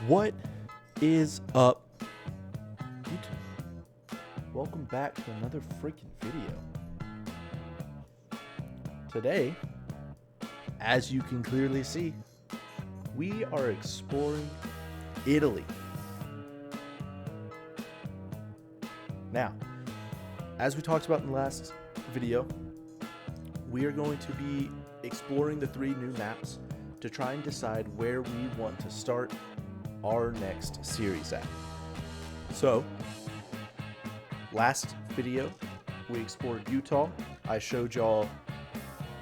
What is up, YouTube? Welcome back to another freaking video. Today, as you can clearly see, we are exploring Italy. Now, as we talked about in the last video, we are going to be exploring the 3 new maps to try and decide where we want to start our next series at. So, last video, we explored Utah. I showed y'all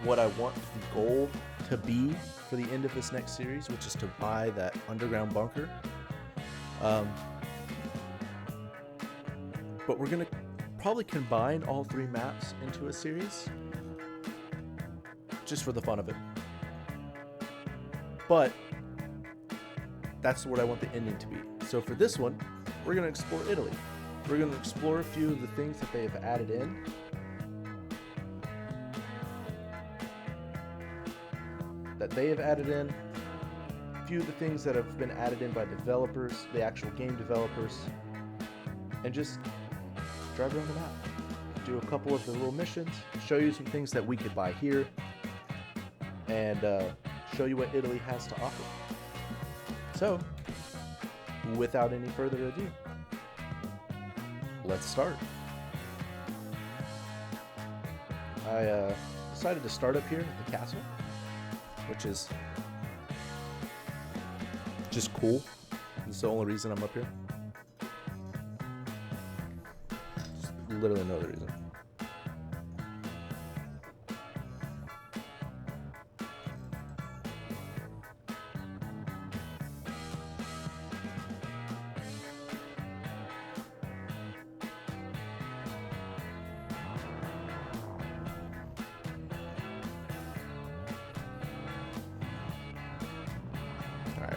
what I want the goal to be for the end of this next series, which is to buy that underground bunker. But we're going to probably combine all 3 maps into a series, just for the fun of it. But that's what I want the ending to be. So for this one, we're going to explore Italy. We're going to explore a few of the things that they have added in. A few of the things that have been added in by developers, the actual game developers, and just drive around the map. Do a couple of the little missions, show you some things that we could buy here, and show you what Italy has to offer. So, without any further ado, let's start. I decided to start up here at the castle, which is just cool. It's the only reason I'm up here. Just literally no other reason.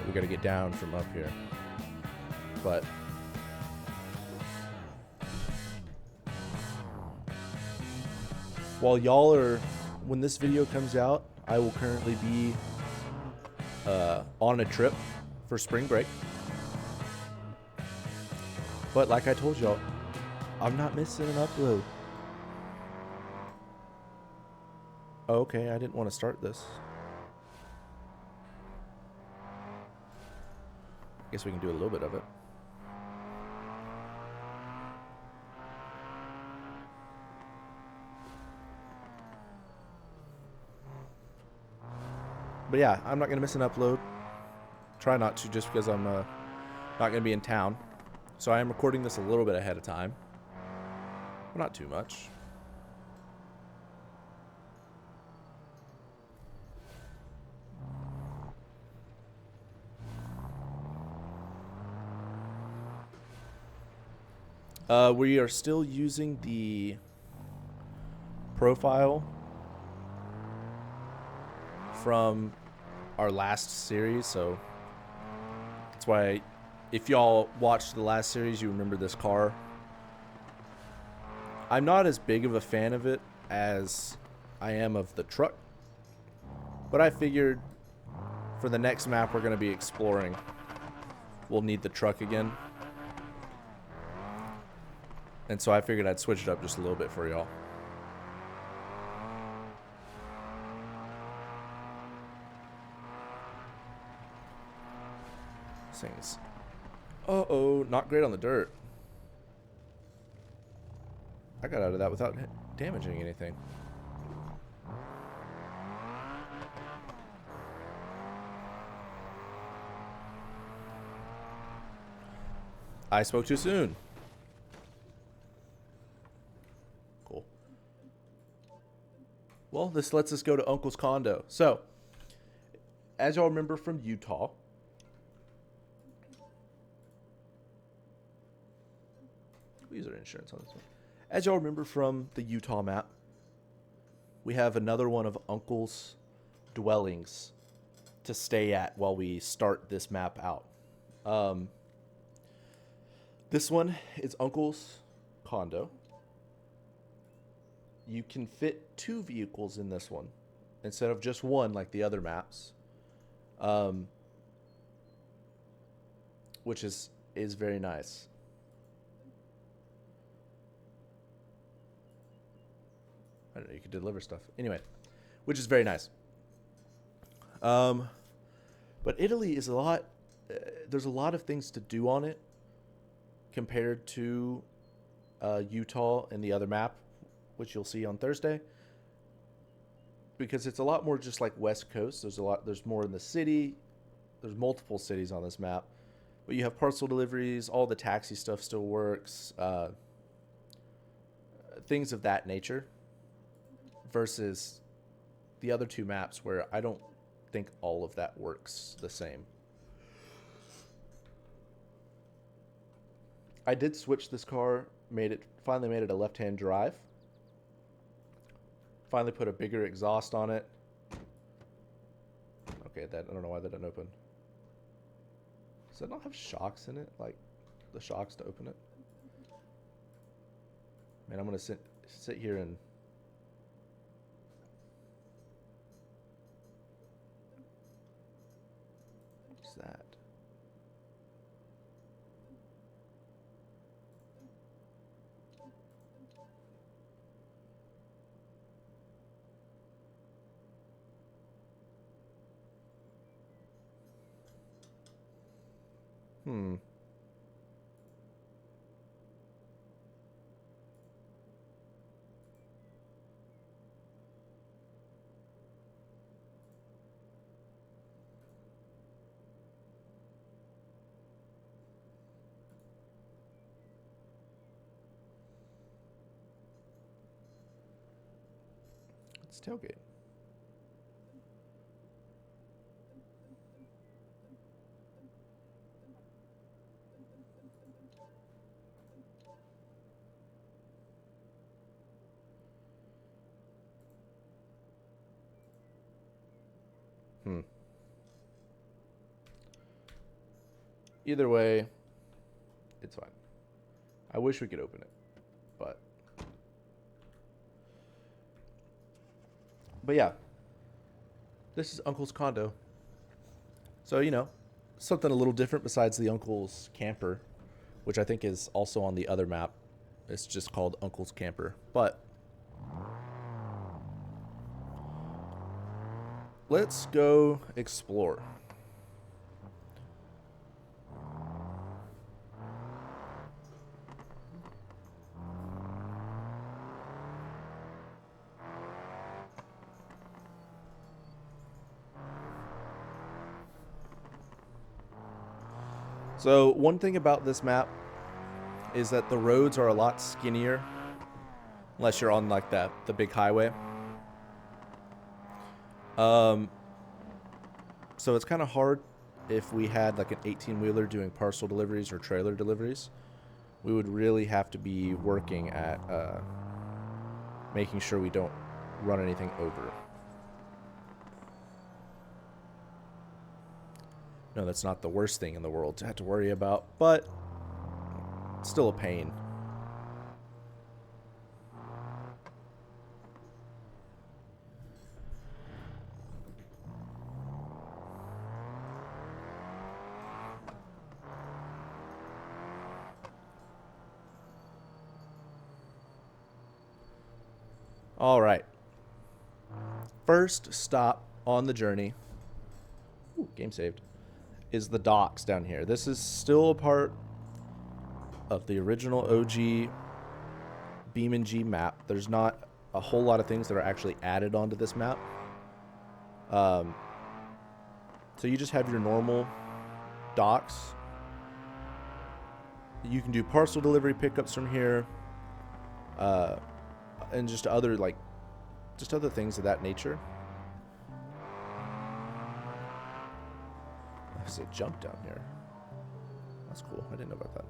We got to get down from up here. But while y'all are, when this video comes out, I will currently be on a trip for spring break. But like I told y'all, I'm not missing an upload. Okay, I didn't want to start this. I guess we can do a little bit of it. But yeah, I'm not going to miss an upload. Try not to, just because I'm not going to be in town. So I am recording this a little bit ahead of time. But not too much. We are still using the profile from our last series, so that's why if y'all watched the last series, you remember this car. I'm not as big of a fan of it as I am of the truck, but I figured for the next map we're going to be exploring, we'll need the truck again. And so I figured I'd switch it up just a little bit for y'all. Things. Uh-oh, not great on the dirt. I got out of that without damaging anything. I spoke too soon. Well, this lets us go to Uncle's condo. So, as y'all remember from Utah, we use our insurance on this one. As y'all remember from the Utah map, we have another one of Uncle's dwellings to stay at while we start this map out. This one is Uncle's condo. You can fit 2 vehicles in this one instead of just one like the other maps. which is very nice. I don't know, you could deliver stuff. Anyway, which is very nice. But Italy is a lot, there's a lot of things to do on it compared to Utah and the other map, which you'll see on Thursday. Because it's a lot more just like West Coast. There's more in the city. There's multiple cities on this map. But you have parcel deliveries, all the taxi stuff still works, things of that nature. Versus the other two maps where I don't think all of that works the same. I did switch this car, finally made it a left-hand drive. Finally put a bigger exhaust on it. Okay, I don't know why that didn't open. Does that not have shocks in it? Like the shocks to open it? Man, I'm gonna sit here and what's that? It's tailgate. Either way, it's fine. I wish we could open it, but yeah. This is Uncle's condo. So, something a little different besides the Uncle's camper, which I think is also on the other map. It's just called Uncle's camper. But let's go explore. So one thing about this map is that the roads are a lot skinnier, unless you're on like the big highway. So it's kind of hard if we had like an 18-wheeler doing parcel deliveries or trailer deliveries. We would really have to be working at making sure we don't run anything over. No, that's not the worst thing in the world to have to worry about, but still a pain. All right. First stop on the journey, game saved, is the docks down here. This is still a part of the original OG BeamNG map. There's not a whole lot of things that are actually added onto this map. So you just have your normal docks. You can do parcel delivery pickups from here, and just other things of that nature. There's a jump down here. That's cool. I didn't know about that.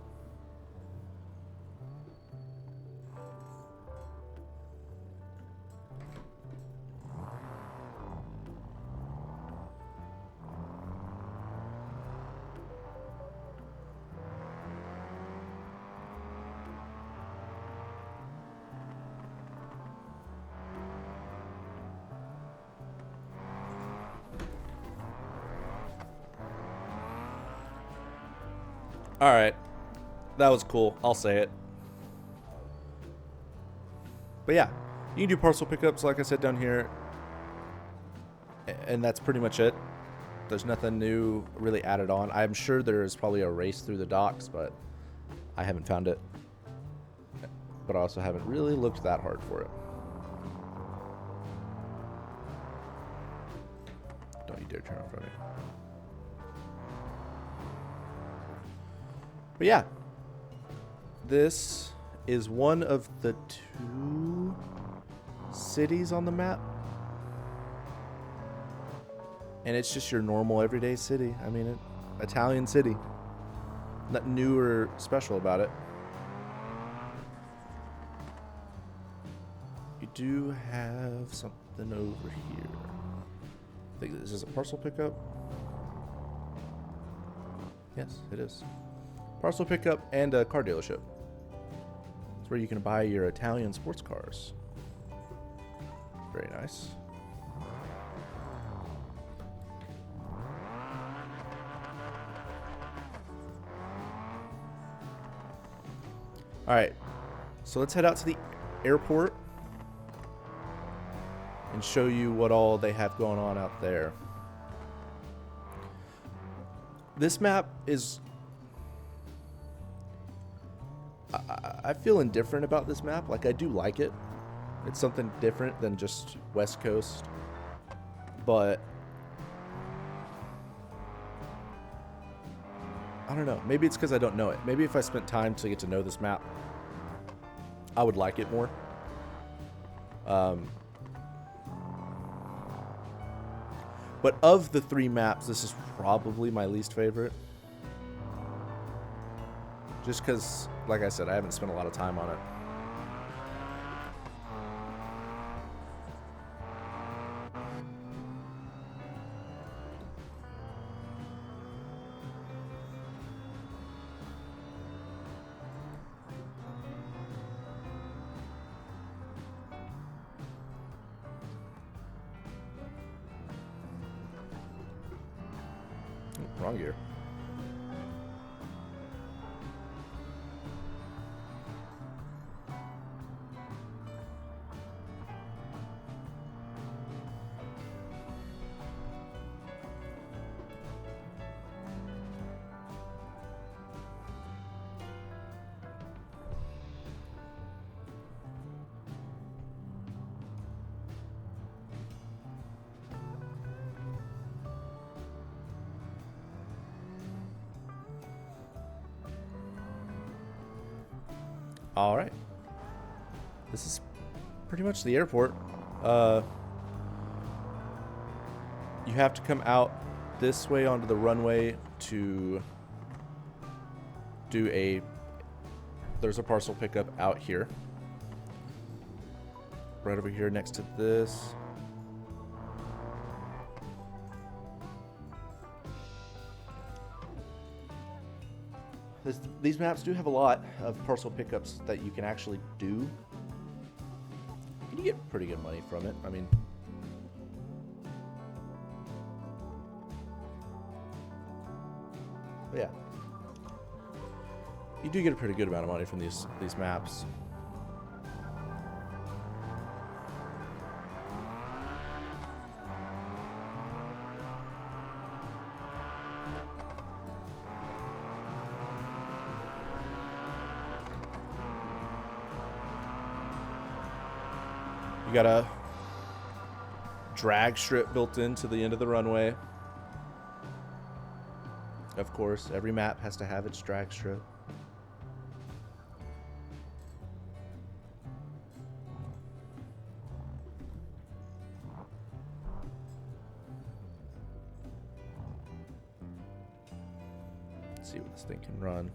All right. That was cool. I'll say it. But yeah, you can do parcel pickups, like I said, down here. And that's pretty much it. There's nothing new really added on. I'm sure there is probably a race through the docks, but I haven't found it. But I also haven't really looked that hard for it. Don't you dare turn in front of me. But yeah, this is one of the 2 cities on the map. And it's just your normal everyday city. I mean, Italian city. Nothing new or special about it. You do have something over here. I think this is a parcel pickup. Yes, it is. Parcel pickup and a car dealership. It's where you can buy your Italian sports cars. Very nice. All right, so let's head out to the airport and show you what all they have going on out there. This map is... I feel indifferent about this map. Like, I do like it. It's something different than just West Coast. But I don't know. Maybe it's because I don't know it. Maybe if I spent time to get to know this map, I would like it more. But of the 3 maps, this is probably my least favorite. Just because, like I said, I haven't spent a lot of time on it. Wrong gear. All right. This is pretty much the airport. You have to come out this way onto the runway to do a... There's a parcel pickup out here. Right over here next to this. These maps do have a lot of parcel pickups that you can actually do. You get pretty good money from it. I mean, but yeah, you do get a pretty good amount of money from these maps. You got a drag strip built into the end of the runway. Of course, every map has to have its drag strip. Let's see what this thing can run.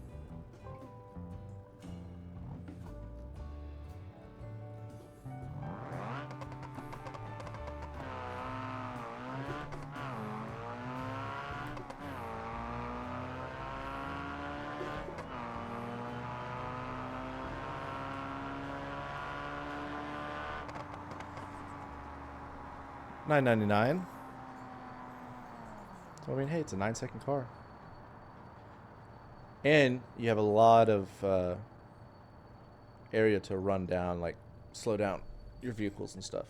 $9.99. So I mean, hey, it's a 9-second car. And you have a lot of area to run down, like slow down your vehicles and stuff.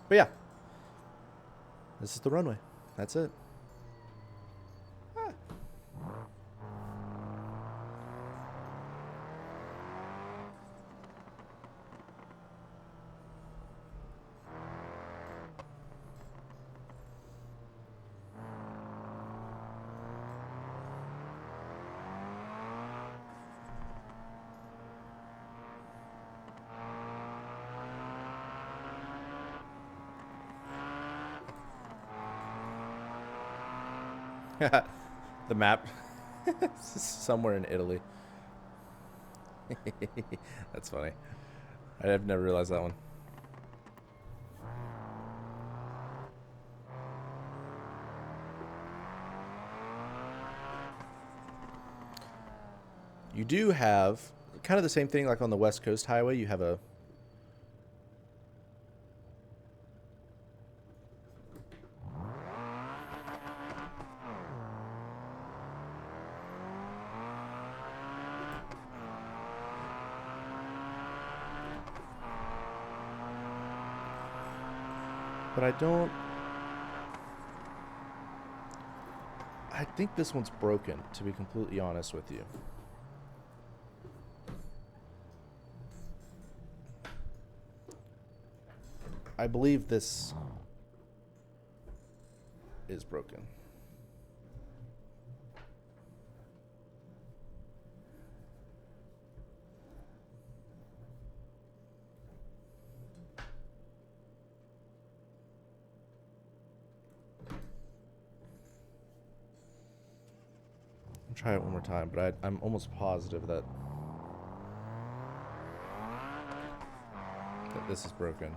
But yeah, this is the runway. That's it. Ah. The map. Somewhere in Italy. That's funny. I've never realized that one. You do have kind of the same thing like on the West Coast Highway. You have a but I think this one's broken, to be completely honest with you. I believe this is broken. I'll try it one more time, but I'm almost positive that this is broken.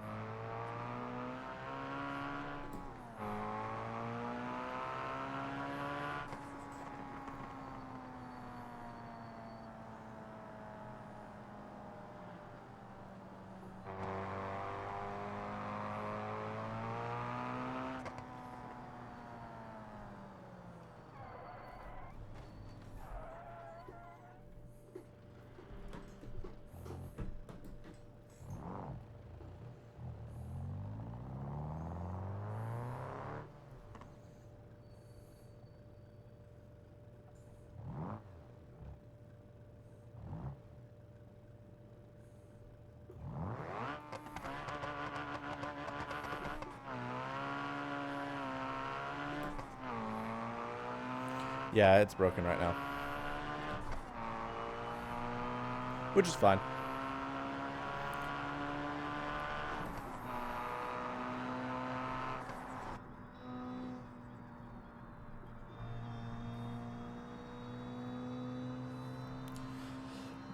Yeah, it's broken right now. Which is fine.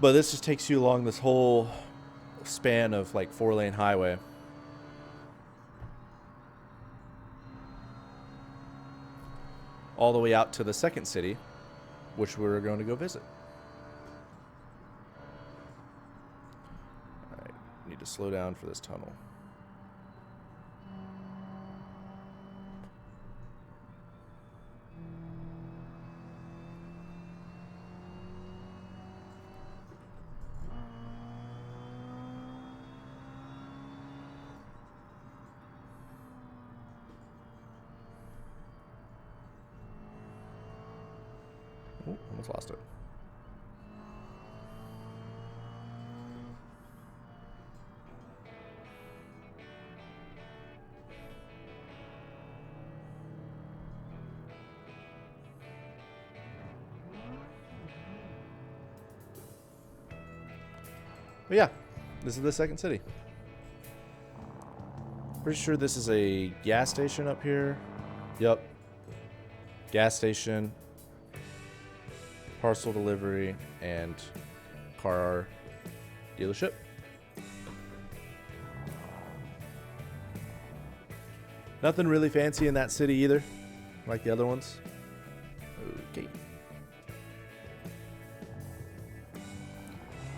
But this just takes you along this whole span of like 4-lane highway. All the way out to the second city, which we're going to go visit. All right, need to slow down for this tunnel. Oh, almost lost it. But yeah, this is the second city. Pretty sure this is a gas station up here. Yep. Gas station, parcel delivery, and car dealership. Nothing really fancy in that city either, like the other ones. Okay.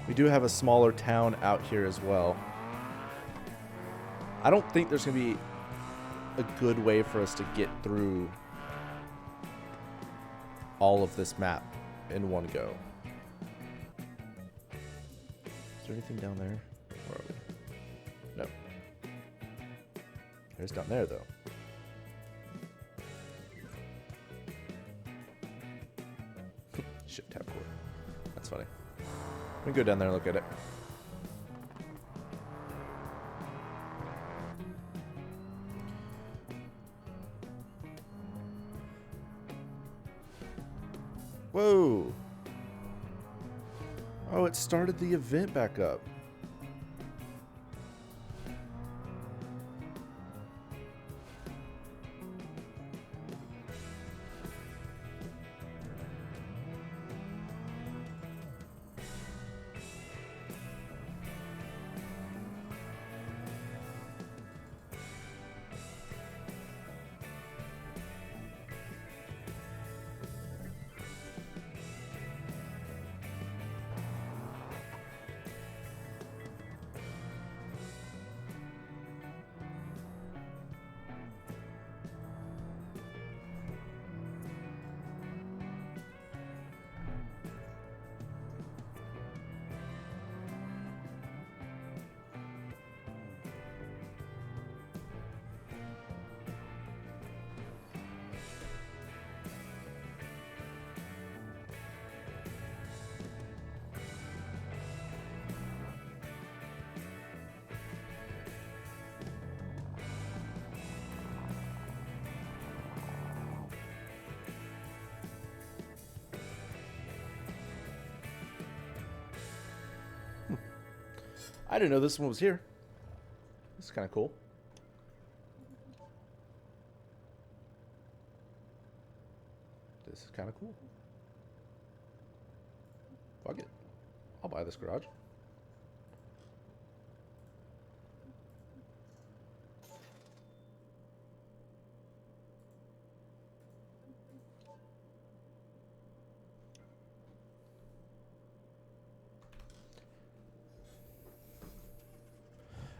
We do have a smaller town out here as well. I don't think there's going to be a good way for us to get through all of this map in one go. Is there anything down there? Where are we? No. There's down there, though. Shit, tab cord. That's funny. We can go down there and look at it. Whoa. Oh, it started the event back up. I didn't know this one was here. This is kind of cool. This is kind of cool. Fuck it. I'll buy this garage.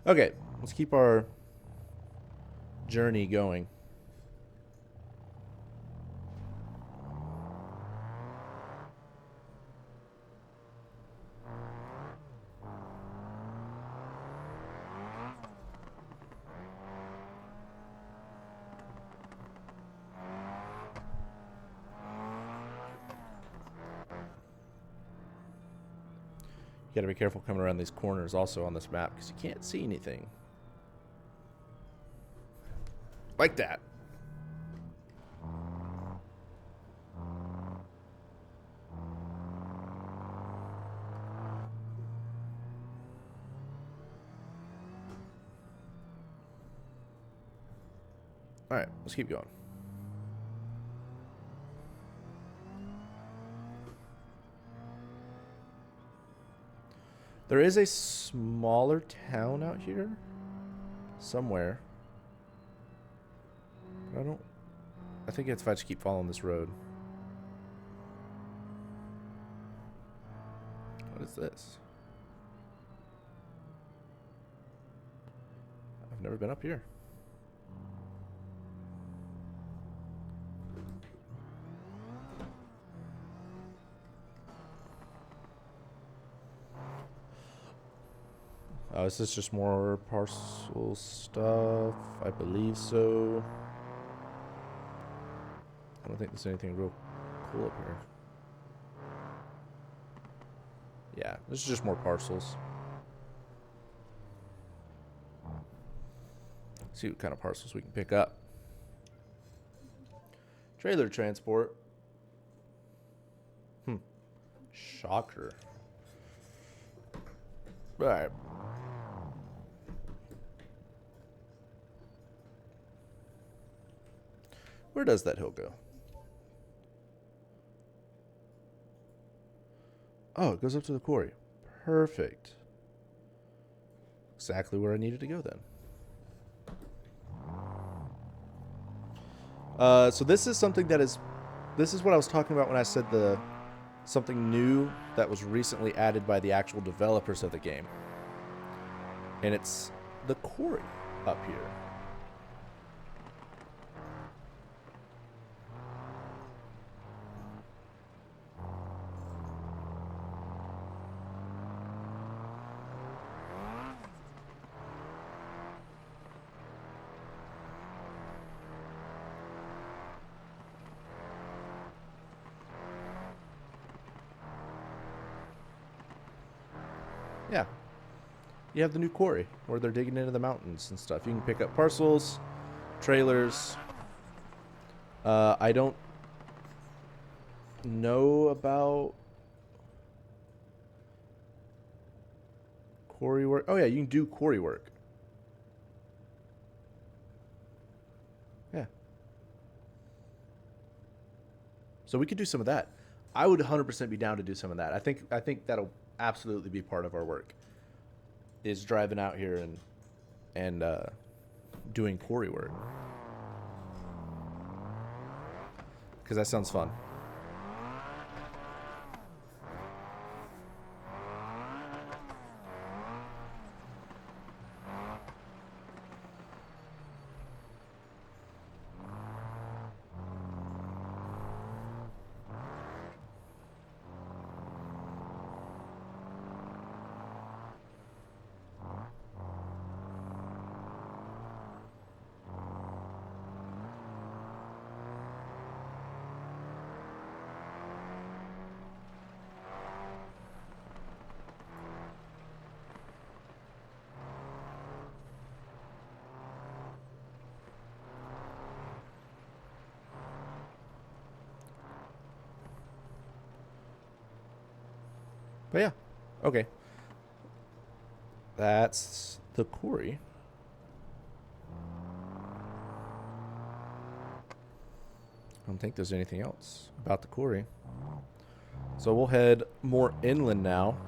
Okay, let's keep our journey going. You gotta be careful coming around these corners also on this map because you can't see anything. Like that. Alright, let's keep going. There is a smaller town out here somewhere. I think it's if I just keep following this road. What is this? I've never been up here. Oh, is this just more parcel stuff? I believe so. I don't think there's anything real cool up here. Yeah, this is just more parcels. See what kind of parcels we can pick up. Trailer transport. Shocker. Alright. Where does that hill go? Oh, it goes up to the quarry. Perfect. Exactly where I needed to go then. So this is something that is... This is what I was talking about when I said the something new that was recently added by the actual developers of the game. And it's the quarry up here. Yeah. You have the new quarry where they're digging into the mountains and stuff. You can pick up parcels, trailers. I don't know about quarry work. Oh, yeah, you can do quarry work. Yeah. So we could do some of that. I would 100% be down to do some of that. I think that'll absolutely be part of our work. Is driving out here and doing quarry work, because that sounds fun. But yeah, okay. That's the quarry. I don't think there's anything else about the quarry. So we'll head more inland now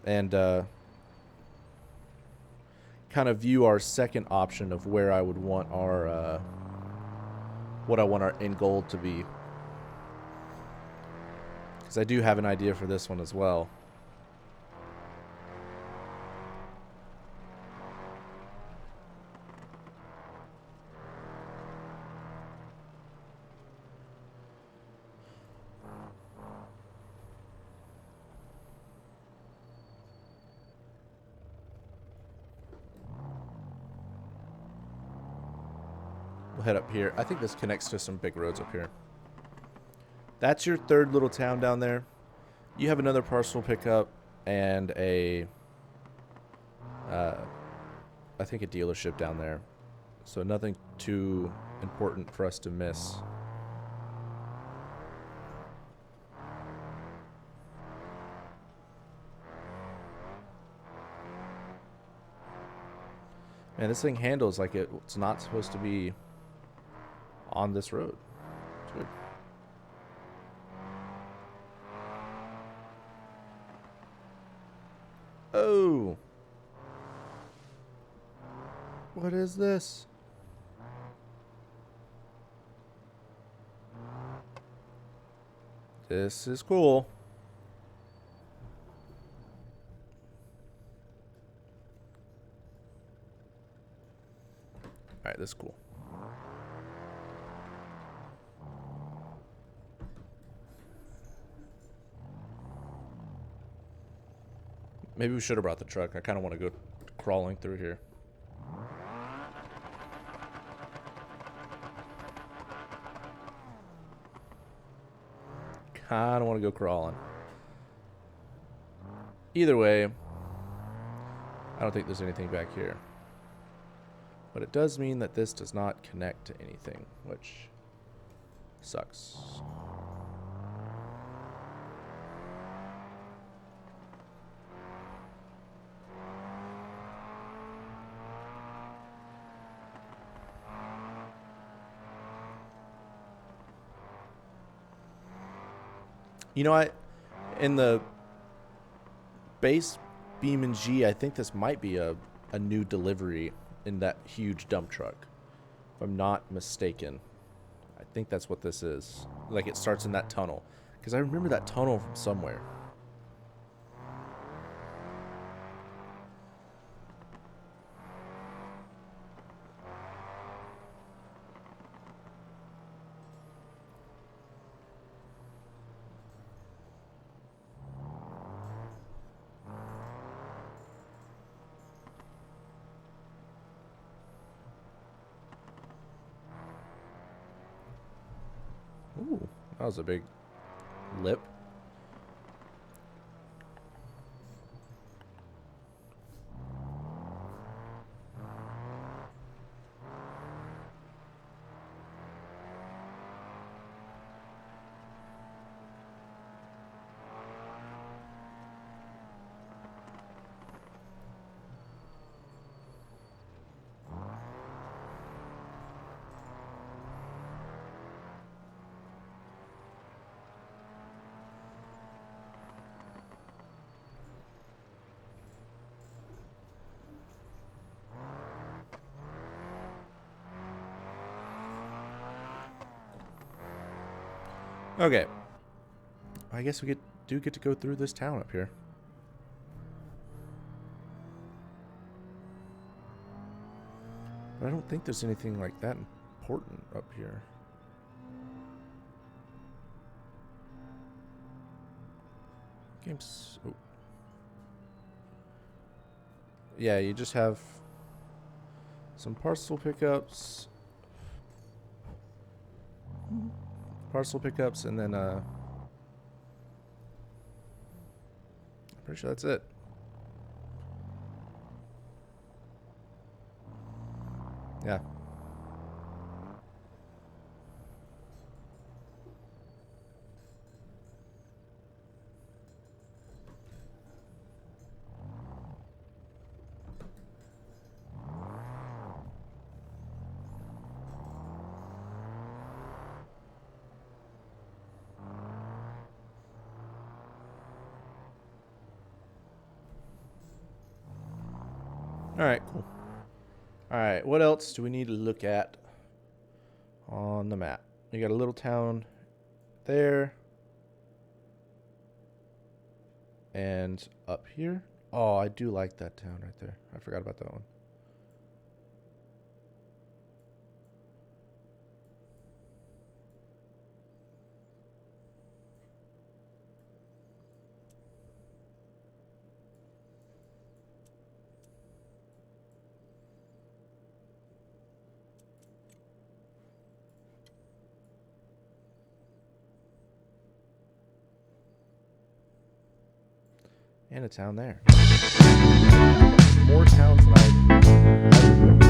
and kind of view our second option of where I would want our what I want our end goal to be. Because I do have an idea for this one as well. We'll head up here. I think this connects to some big roads up here. That's your third little town down there. You have another parcel pickup and a, I think a dealership down there. So nothing too important for us to miss. Man, this thing handles like it's not supposed to be on this road. It's weird. Oh. What is this? This is cool. Alright, this is cool. Maybe we should have brought the truck. I kind of want to go crawling through here. Kind of want to go crawling. Either way, I don't think there's anything back here. But it does mean that this does not connect to anything, which sucks. You know, in the base Beam and G, I think this might be a new delivery in that huge dump truck. If I'm not mistaken. I think that's what this is. Like, it starts in that tunnel. Because I remember that tunnel from somewhere. Ooh, that was a big lip. Okay. I guess we do get to go through this town up here. But I don't think there's anything like that important up here. Games. Oh. Yeah, you just have some parcel pickups. And then I'm pretty sure that's it. Yeah. All right, cool. All right, what else do we need to look at on the map? You got a little town there. And up here. Oh, I do like that town right there. I forgot about that one. And a town there. More towns than I remember.